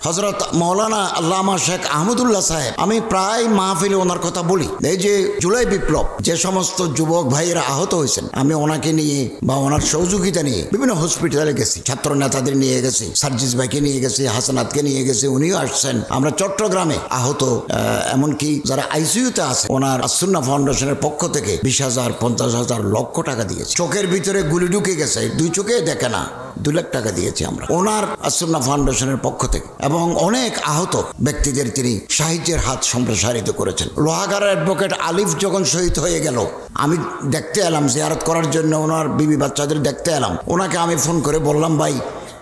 হযরত মাওলানা আল্লামা শেখ আহমদুল্লাহ সাহেব, আমি প্রায় মাহফিলে ওনার কথা বলি। এই যে জুলাই বিপ্লব, যে সমস্ত যুবক ভাইয়েরা আহত হয়েছেন, আমি ওনাকে নিয়ে বা ওনার সহযোগিতা নিয়ে বিভিন্ন হসপিটালে গেছি, ছাত্র নেতাদের নিয়ে গেছি, সার্জিস ভাইকে নিয়ে গেছি, হাসানাতকে নিয়ে গেছি, উনিও আসছেন। আমরা চট্টগ্রামে আহত এমনকি যারা আইসিইউতে আছে, ওনার আসুন্না ফাউন্ডেশনের পক্ষ থেকে 20,000, 50,000, লক্ষ টাকা দিয়েছে। চোখের ভিতরে গুলি ঢুকে গেছে, 2 চোখে দেখে না, 2 লাখ টাকা দিয়েছি আমরা ওনার আসুন্না ফাউন্ডেশনের পক্ষ থেকে। এবং অনেক আহত ব্যক্তিদের তিনি সাহায্যের হাত সম্প্রসারিত করেছেন। লোহাগাড়ার অ্যাডভোকেট আলিফ যখন শহীদ হয়ে গেল, আমি দেখতে এলাম জিয়ারত করার জন্য, ওনার বিবি বাচ্চাদের দেখতে এলাম। ওনাকে আমি ফোন করে বললাম, ভাই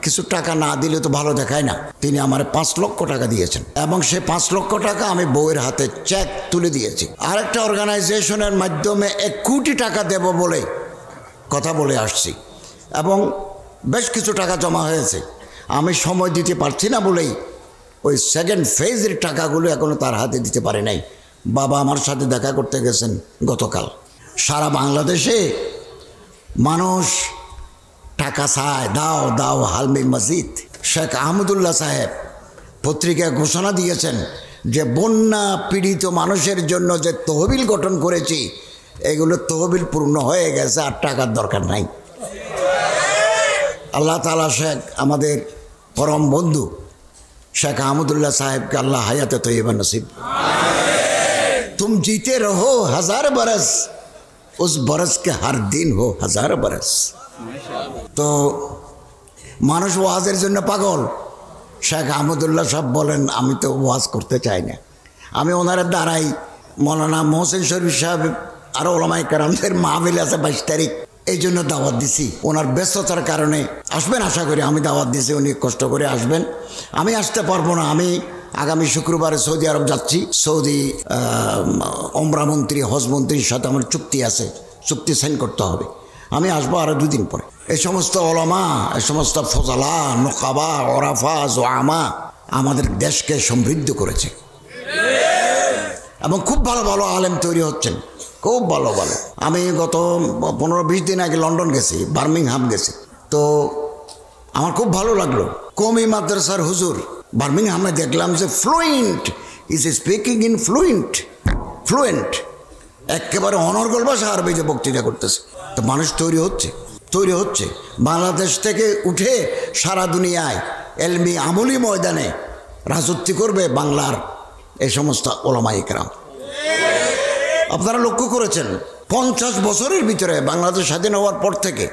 কিছু টাকা না দিলে তো ভালো দেখায় না। তিনি আমার 5 লক্ষ টাকা দিয়েছেন এবং সে 5 লক্ষ টাকা আমি বউয়ের হাতে চেক তুলে দিয়েছি। আরেকটা অর্গানাইজেশনের মাধ্যমে 1 কোটি টাকা দেব বলে কথা বলে আসছি এবং বেশ কিছু টাকা জমা হয়েছে। আমি সময় দিতে পারছি না বলেই ওই সেকেন্ড ফেজের টাকাগুলো এখনো তার হাতে দিতে পারে নাই। বাবা আমার সাথে দেখা করতে গেছেন গতকাল। সারা বাংলাদেশে মানুষ টাকা চায়, দাও দাও হালমি মসজিদ। শেখ আহমদুল্লাহ সাহেব পত্রিকায় ঘোষণা দিয়েছেন যে বন্যা পীড়িত মানুষের জন্য যে তহবিল গঠন করেছি, এগুলো তহবিল পূর্ণ হয়ে গেছে, আর টাকার দরকার নাই। আল্লাহ তাআলা শেখ আমাদের পরম বন্ধু শেখ আহমদুল্লাহ সাহেবকে আল্লাহ হায়াতে তৈয়বা নসিব। तुम जीते रहो 1000 बरस, उस बरस के हर दिन हो 1000 बरस। তো মানুষ ওয়াজের জন্য পাগল। শেখ আহমদুল্লাহ সাহেব বলেন, আমি তো ওয়াজ করতে চাই না। আমি ওনার দ্বারাই মৌলানা মোহসেন শরীফ সাহেব আরও ওলামায়ে কেরামদের মাহফিল আছে 22 তারিখ, এই জন্য দাওয়াত দিছি। ওনার ব্যস্ততার কারণে আসবেন আশা করি, আমি দাওয়াত দিছি, উনি কষ্ট করে আসবেন। আমি আসতে পারবো না, আমি আগামী শুক্রবারে সৌদি আরব যাচ্ছি। সৌদি ওমরা মন্ত্রী, হজ মন্ত্রীর সাথে আমার চুক্তি আছে, চুক্তি সাইন করতে হবে। আমি আসবো আরও 2 দিন পরে। এই সমস্ত ওলামা, এই সমস্ত ফজলা, নোকাবা, ওরাফা, জোয়ামা আমাদের দেশকে সমৃদ্ধ করেছে এবং খুব ভালো ভালো আলেম তৈরি হচ্ছেন, খুব ভালো ভালো। আমি গত 15-20 দিন আগে লন্ডন গেছি, বার্মিংহাম গেছি। তো আমার খুব ভালো লাগলো। কওমি মাদ্রাসার হুজুর বার্মিংহামে দেখলাম যে fluent, is speaking in fluent, একেবারে অনর্গল ভাষা আরবিতে বক্তৃতা করতেছে। তো মানুষ তৈরি হচ্ছে। বাংলাদেশ থেকে উঠে সারা দুনিয়ায় এলমি আমলি ময়দানে রাজত্ব করবে বাংলার এই সমস্ত ওলামায়ে কেরাম। আপনারা লক্ষ্য করেছেন 50 বছরের ভিতরে বাংলাদেশ স্বাধীন হওয়ার পর থেকে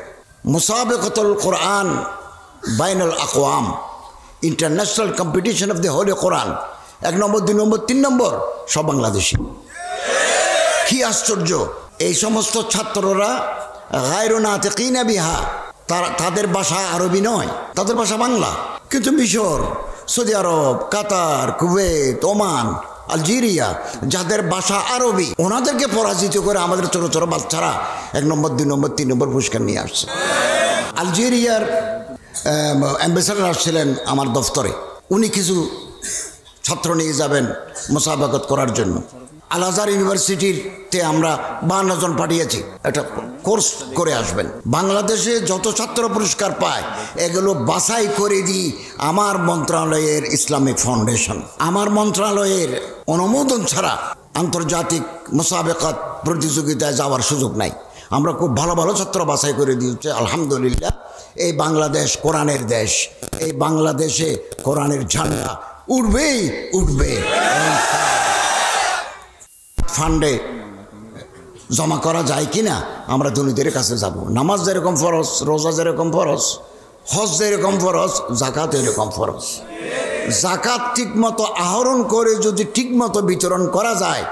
মুসাবাকাতুল কোরআন বাইনাল আকওয়াম, international competition of the holy Quran, 1 number, 2 number, 3 number সব বাংলাদেশি। কি আশ্চর্য! এই সমস্ত ছাত্ররা গায়রু নাতিকিনা বিহা, তাদের ভাষা আরবি নয়, তাদের ভাষা বাংলা। কিন্তু মিশর, সৌদি আরব, কাতার, কুয়েত, ওমান, আলজেরিয়া, যাদের ভাষা আরবি, ওনাদেরকে পরাজিত করে আমাদের ছোট ছোট বাচ্চারা 1 নম্বর, 2 নম্বর, 3 নম্বর পুরস্কার নিয়ে আসছে। আলজেরিয়ার অ্যাম্বাসেডর আসছিলেন আমার দফতরে, উনি কিছু ছাত্র নিয়ে যাবেন মুসাবাকাত করার জন্য। আল আজহার ইউনিভার্সিটিতে আমরা 52 জন পাঠিয়েছি, একটা কোর্স করে আসবেন। বাংলাদেশে যত ছাত্র পুরস্কার পায় এগুলো বাছাই করে দিই আমার মন্ত্রণালয়ের ইসলামিক ফাউন্ডেশন। আমার মন্ত্রণালয়ের অনুমোদন ছাড়া আন্তর্জাতিক মুসাবাকাত প্রতিযোগিতায় যাওয়ার সুযোগ নাই। আমরা খুব ভালো ভালো ছাত্র বাছাই করে দিয়েছি আলহামদুলিল্লাহ। এই বাংলাদেশ কোরআনের দেশ, এই বাংলাদেশে কোরআনের ঝান্ডা উঠবে। ফান্ডে জমা করা যায় কিনা আমরা দুনিদের কাছে যাব। নামাজ যেরকম ফরজ, রোজা যেরকম ফরজ, হজ যেরকম ফরজ, জাকাত এরকম ফরজ। জাকাত ঠিকমতো আহরণ করে যদি ঠিকমতো বিতরণ করা যায়,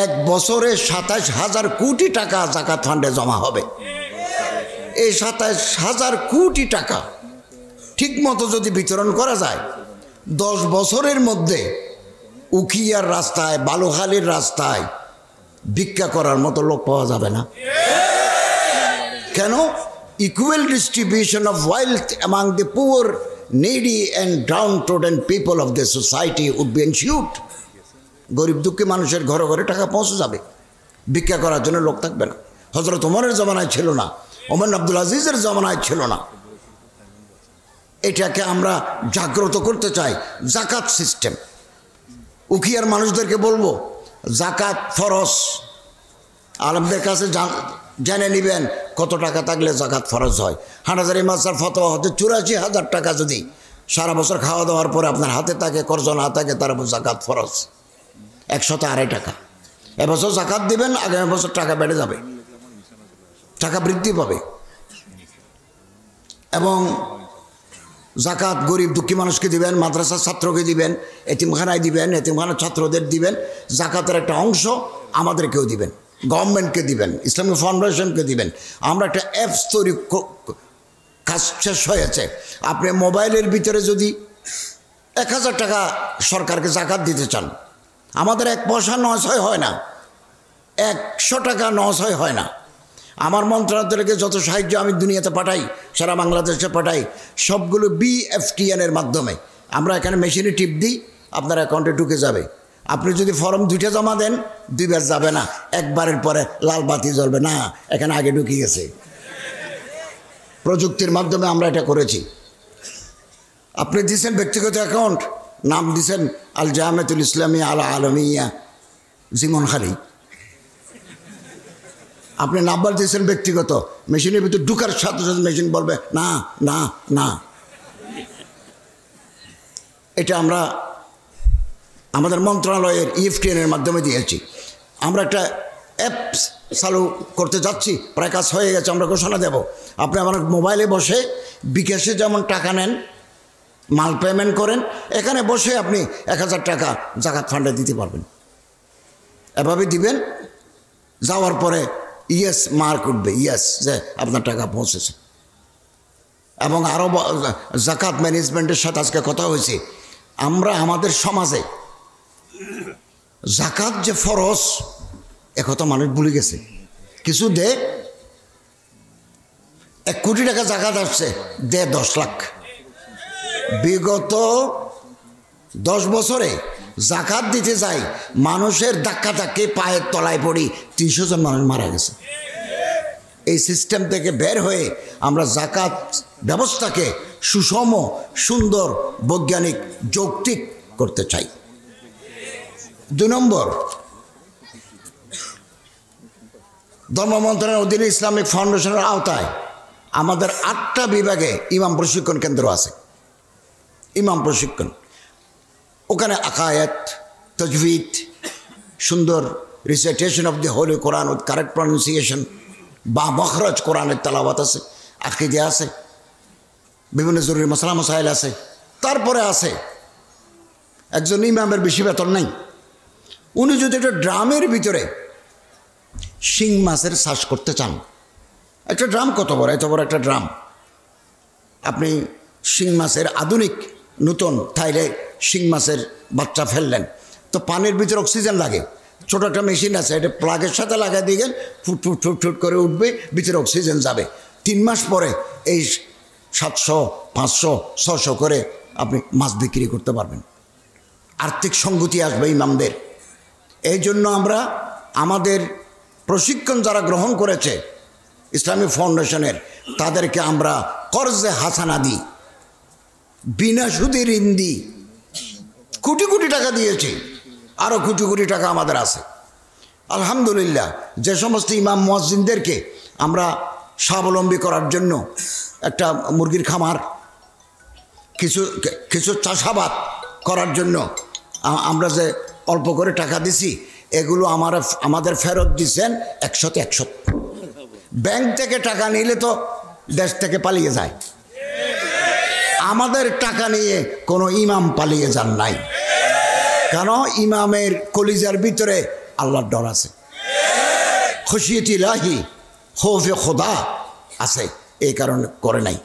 1 বছরে 27,000 কোটি টাকা জাকাত ফান্ডে জমা হবে। এই 27,000 কোটি টাকা ঠিকমতো যদি বিতরণ করা যায়, 10 বছরের মধ্যে উখিয়ার রাস্তায়, বালুখালীর রাস্তায় ভিক্ষা করার মতো লোক পাওয়া যাবে না। কেন? Equal distribution of wealth among the poor, needy and downtrodden people of the society would be ensured. গরিব দুঃখী মানুষের ঘরে ঘরে টাকা পৌঁছে যাবে, ভিক্ষা করার জন্য লোক থাকবে না। হযরত ওমরের জমানায় ছিল না, ওমর আব্দুল আজিজের জমানায় ছিল না। এটাকে আমরা জাগ্রত করতে চাই। জাকাত সিস্টেম, উখিয়ার মানুষদেরকে বলবো জাকাত ফরজ। আলেমদের কাছে জেনে নেবেন কত টাকা থাকলে জাকাত ফরজ হয়। হাটহাজারী মাদ্রাসার ফতোয়া হচ্ছে ৮৪,০০০ টাকা যদি সারা বছর খাওয়া দাওয়ার পরে আপনার হাতে থাকে, কর্জ না থাকে, তার উপর জাকাত ফরজ ১০২ টাকা। এবছর জাকাত দিবেন, আগামী বছর টাকা বেড়ে যাবে, টাকা বৃদ্ধি পাবে। এবং জাকাত গরিব দুঃখী মানুষকে দিবেন, মাদ্রাসার ছাত্রকে দিবেন, এতিমখানায় দিবেন, এতিমখানার ছাত্রদের দিবেন। জাকাতের একটা অংশ আমাদেরকেও দিবেন, গভর্নমেন্টকে দিবেন, ইসলামিক ফাউন্ডেশনকে দিবেন। আমরা একটা অ্যাপস তৈরি, কাজ শেষ হয়েছে। আপনি মোবাইলের ভিতরে যদি ১,০০০ টাকা সরকারকে জাকাত দিতে চান, আমাদের 1 পয়সা নয় হয় না, 100 টাকা নয় হয় না। আমার মন্ত্রণালয়কে যত সাহায্য আমি দুনিয়াতে পাঠাই, সারা বাংলাদেশে পাঠাই, সবগুলো BFTN-এর মাধ্যমে। আমরা এখানে মেশিনে টিপ দিই, আপনার অ্যাকাউন্টে ঢুকে যাবে। আপনি যদি ফর্ম 2টা জমা দেন, 2 বার যাবে না, একবারের পরে লাল বাতি জ্বলবে না, এখানে আগে ঢুকে গেছে। প্রযুক্তির মাধ্যমে আমরা এটা করেছি। আপনি দিয়েছেন ব্যক্তিগত অ্যাকাউন্ট, নাম দিয়েছেন আল জামিয়াতুল ইসলামী আল আলমিয়া জীবনখালী, আপনি নাম্বার দিয়েছেন ব্যক্তিগত, মেশিনের ভিতরে ঢুকার সাথে সাথে মেশিন বলবে না না না। এটা আমরা আমাদের মন্ত্রণালয়ের EFTN-এর মাধ্যমে দিয়েছি। আমরা একটা অ্যাপস চালু করতে যাচ্ছি, প্রায় কাজ হয়ে গেছে, আমরা ঘোষণা দেব। আপনি আমার মোবাইলে বসে বিকাশে যেমন টাকা নেন, মাল পেমেন্ট করেন, এখানে বসে আপনি ১,০০০ টাকা জাকাত ফান্ডে দিতে পারবেন। এভাবে দিবেন, যাওয়ার পরে ইয়েস মার্ক উঠবে, ইয়েস যে আপনার টাকা পৌঁছেছে। এবং আরও জাকাত ম্যানেজমেন্টের সাথে আজকে কথা হয়েছে। আমরা আমাদের সমাজে জাকাত যে ফরজ, একথা মানুষ ভুলে গেছে। কিছু দে 1 কোটি টাকা জাকাত আসছে, দে 10 লাখ। বিগত 10 বছরে জাকাত দিতে যাই মানুষের ধাক্কা ধাক্কি পায়ের তলায় পড়ি 300 জন মানুষ মারা গেছে। এই সিস্টেম থেকে বের হয়ে আমরা জাকাত ব্যবস্থাকে সুষম, সুন্দর, বৈজ্ঞানিক, যৌক্তিক করতে চাই। 2 নম্বর, ধর্ম মন্ত্রণালয়ের অধীনে ইসলামিক ফাউন্ডেশনের আওতায় আমাদের 8টা বিভাগে ইমাম প্রশিক্ষণ কেন্দ্র আছে। ইমাম প্রশিক্ষণ, ওখানে আকায়েত, তাজভিদ, সুন্দর recitation of the holy Quran with correct pronunciation বা মখরজ কোরআনের তেলাওয়াত আছে, আকীদা আছে, বিভিন্ন জরুরি মাসলা মাসাইল আছে। তারপরে আছে একজন ইমামের বেশি বেতন নাই, উনি যদি একটা ড্রামের ভিতরে শিং মাছের চাষ করতে চান, একটা ড্রাম কত বড়, এত বড় একটা ড্রাম, আপনি শিং মাছের আধুনিক নতুন থাইলে শিং মাছের বাচ্চা ফেললেন, তো পানির ভিতরে অক্সিজেন লাগে, ছোটো একটা মেশিন আছে, এটা প্লাগের সাথে লাগাই দিয়ে ফুট ফুট ফুট ফুট করে উঠবে, ভিতরে অক্সিজেন যাবে। 3 মাস পরে এই 700, 500, 600 করে আপনি মাছ বিক্রি করতে পারবেন। আর্থিক সঙ্গতি আসবে ইমামদের। এই জন্য আমরা আমাদের প্রশিক্ষণ যারা গ্রহণ করেছে ইসলামিক ফাউন্ডেশনের, তাদেরকে আমরা কর্জে হাসানা দিই, বিনা সুদে ঋণ দিই। কোটি কোটি টাকা দিয়েছি, আরও কোটি কোটি টাকা আমাদের আছে। আলহামদুলিল্লাহ, যে সমস্ত ইমাম মুয়াজ্জিনদেরকে আমরা স্বাবলম্বী করার জন্য একটা মুরগির খামার, কিছু চাষাবাদ করার জন্য আমরা যে অল্প করে টাকা দিছি, এগুলো আমাদের ফেরত দিচ্ছেন 100-তে 100। ব্যাংক থেকে টাকা নিলে তো দেশ থেকে পালিয়ে যায়, আমাদের টাকা নিয়ে কোনো ইমাম পালিয়ে যান নাই। কেন? ইমামের কলিজার ভিতরে আল্লাহর ডর আছে, খশিয়ত ইলাহি, খৌফে খোদা আছে, এই কারণে করে নাই।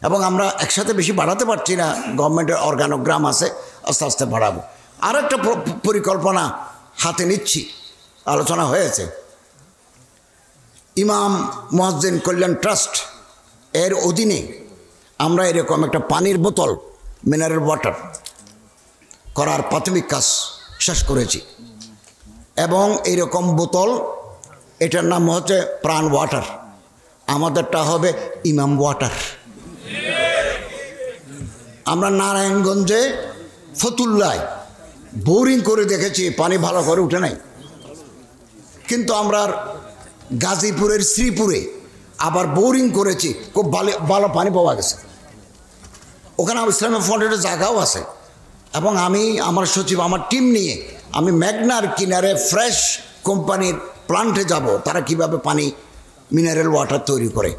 এবং আমরা একসাথে বেশি বাড়াতে পারছি না, গভর্নমেন্টের অর্গানোগ্রাম আছে, আস্তে আস্তে বাড়াবো। আর একটা পরিকল্পনা হাতে নিচ্ছি, আলোচনা হয়েছে, ইমাম মুয়াজ্জিন কল্যাণ ট্রাস্ট এর অধীনে আমরা এরকম একটা পানির বোতল, মিনারেল ওয়াটার করার প্রাথমিক কাজ শেষ করেছি। এবং এইরকম বোতল, এটার নাম হচ্ছে প্রাণ ওয়াটার, আমাদেরটা হবে ইমাম ওয়াটার। আমরা নারায়ণগঞ্জে ফতুল্লায় বোরিং করে দেখেছি, পানি ভালো করে উঠে নাই। কিন্তু আমরা গাজীপুরের শ্রীপুরে আবার বোরিং করেছি, খুব ভালো পানি পাওয়া গেছে। ওখানে ইসলামিক ফাউন্ডেশনের জায়গাও আছে। এবং আমি আমার সচিব আমার টিম নিয়ে আমি মেঘনার কিনারে ফ্রেশ কোম্পানির প্লান্টে যাব, তারা কিভাবে পানি মিনারেল ওয়াটার তৈরি করে।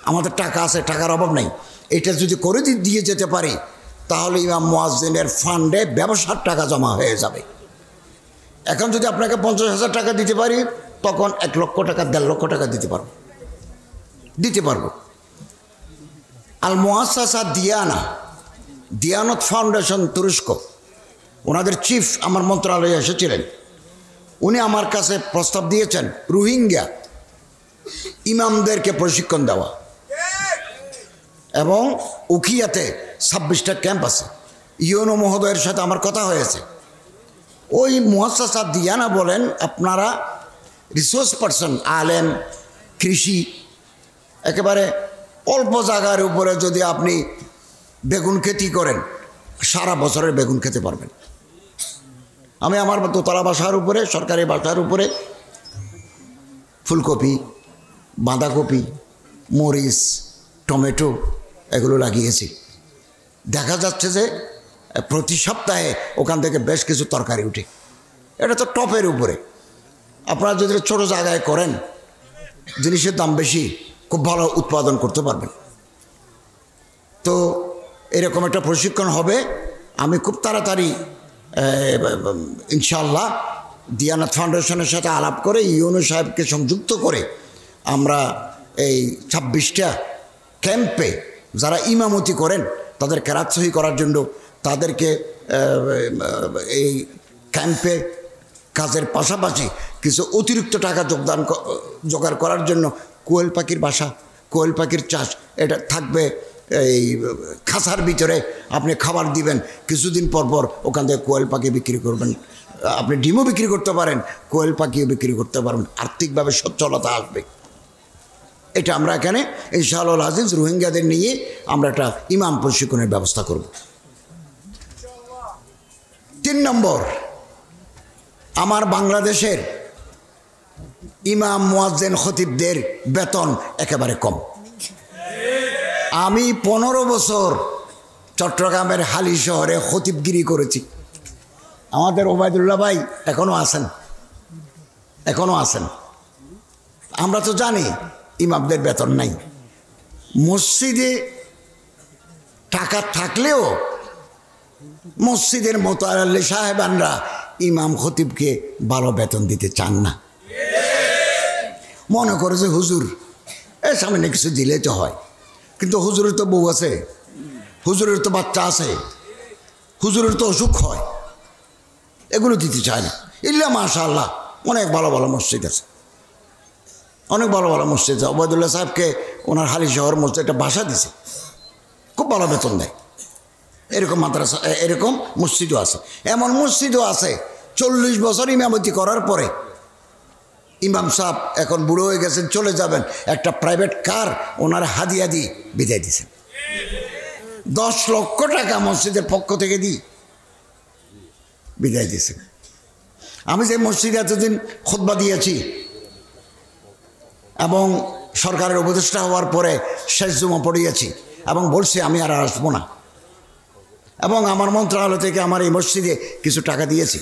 আমাদের টাকা আছে, টাকার অভাব নেই। এটা যদি করে দিয়ে যেতে পারি তাহলে ইমাম মুয়াজ্জিনের ফান্ডে ব্যবসার টাকা জমা হয়ে যাবে। এখন যদি আপনাকে 50,000 টাকা দিতে পারি, তখন 1 লক্ষ টাকা 1.5 লক্ষ টাকা দিতে পারবো। আল মুআসসাসা দিয়ানত ফাউন্ডেশন তুরস্ক, ওনাদের চিফ আমার মন্ত্রণালয়ে এসেছিলেন। উনি আমার কাছে প্রস্তাব দিয়েছেন রোহিঙ্গা ইমামদেরকে প্রশিক্ষণ দেওয়া, এবং উখিয়াতে 26টা ক্যাম্প আছে। ইউনো মহোদয়ের সাথে আমার কথা হয়েছে। ওই মুআসসাসা দিয়ানা বলেন, আপনারা রিসোর্স পারসন, আলেম, কৃষি, একেবারে অল্প জায়গার উপরে যদি আপনি বেগুন খেতি করেন, সারা বছরের বেগুন খেতে পারবেন। আমি আমার দোতলা বাসার উপরে, সরকারি বাসার উপরে ফুলকপি, বাঁধাকপি, মরিচ, টমেটো এগুলো লাগিয়েছি। দেখা যাচ্ছে যে প্রতি সপ্তাহে ওখান থেকে বেশ কিছু তরকারি উঠে। এটা তো টপের উপরে। আপনারা যদি ছোটো জায়গায় করেন, জিনিসের দাম বেশি, খুব ভালো উৎপাদন করতে পারবেন। তো এরকম একটা প্রশিক্ষণ হবে। আমি খুব তাড়াতাড়ি ইনশাআল্লাহ দিয়ানাত ফাউন্ডেশনের সাথে আলাপ করে ইউনো সাহেবকে সংযুক্ত করে আমরা এই 26টা ক্যাম্পে যারা ইমামতি করেন তাদের কেরাত সহি করার জন্য, তাদেরকে এই ক্যাম্পে কাজের পাশাপাশি কিছু অতিরিক্ত টাকা জোগাড় করার জন্য কোয়েল পাখির বাসা, কোয়েল পাখির চাষ, এটা থাকবে এই খাঁচার ভিতরে। আপনি খাবার দিবেন, কিছুদিন পর পর ওখান থেকে কোয়েল পাখি বিক্রি করবেন। আপনি ডিমও বিক্রি করতে পারেন, কোয়েল পাখিও বিক্রি করতে পারবেন, আর্থিকভাবে সচ্ছলতা আসবে। এটা আমরা এখানে ইনশাআল্লাহ আজিজ রোহিঙ্গাদের নিয়ে আমরা একটা ইমাম প্রশিক্ষণের ব্যবস্থা করব। 3 নম্বর, আমার বাংলাদেশের ইমাম মুয়াজ্জিন খতিবদের বেতন একেবারে কম। আমি 15 বছর চট্টগ্রামের হালি শহরে খতিবগিরি করেছি। আমাদের ওবায়দুল্লাহ ভাই এখনও আছেন। আমরা তো জানি ইমামদের বেতন নাই। মসজিদে টাকা থাকলেও মসজিদের মোতাল্লি সাহেবানরা ইমাম খতিবকে ভালো বেতন দিতে চান না। মনে করে যে হুজুর সামনে কিছু দিলে তো হয়, কিন্তু হুজুরের তো বউ আছে, হুজুরের তো বাচ্চা আছে, হুজুরের তো অসুখ হয়, এগুলো দিতে চায় না। ইল্লা মাশাআল্লাহ অনেক ভালো ভালো মসজিদ আছে, অনেক ভালো ভালো মসজিদ আছে। ওবায়দুল্লাহ সাহেবকে ওনার হালি শহর মসজিদ একটা বাসা দিছে, খুব ভালো বেতন দেয়। এরকম মাদ্রাসা, এরকম মসজিদও আছে। এমন মসজিদও আছে 40 বছর ইমামতি করার পরে ইমাম সাহেব এখন বুড়ো হয়ে গেছেন, চলে যাবেন, একটা প্রাইভেট কার ওনার হাদিয়া দিয়ে বিদায় দিয়েছেন। 10 লক্ষ টাকা মসজিদের পক্ষ থেকে দিয়ে বিদায় দিয়েছেন। আমি যে মসজিদে এতদিন খুতবা দিয়েছি এবং সরকারের উপদেষ্টা হওয়ার পরে শেষ জুমা পড়িয়েছি এবং বলছি আমি আর আসবো না, এবং আমার মন্ত্রণালয় থেকে আমার এই মসজিদে কিছু টাকা দিয়েছি।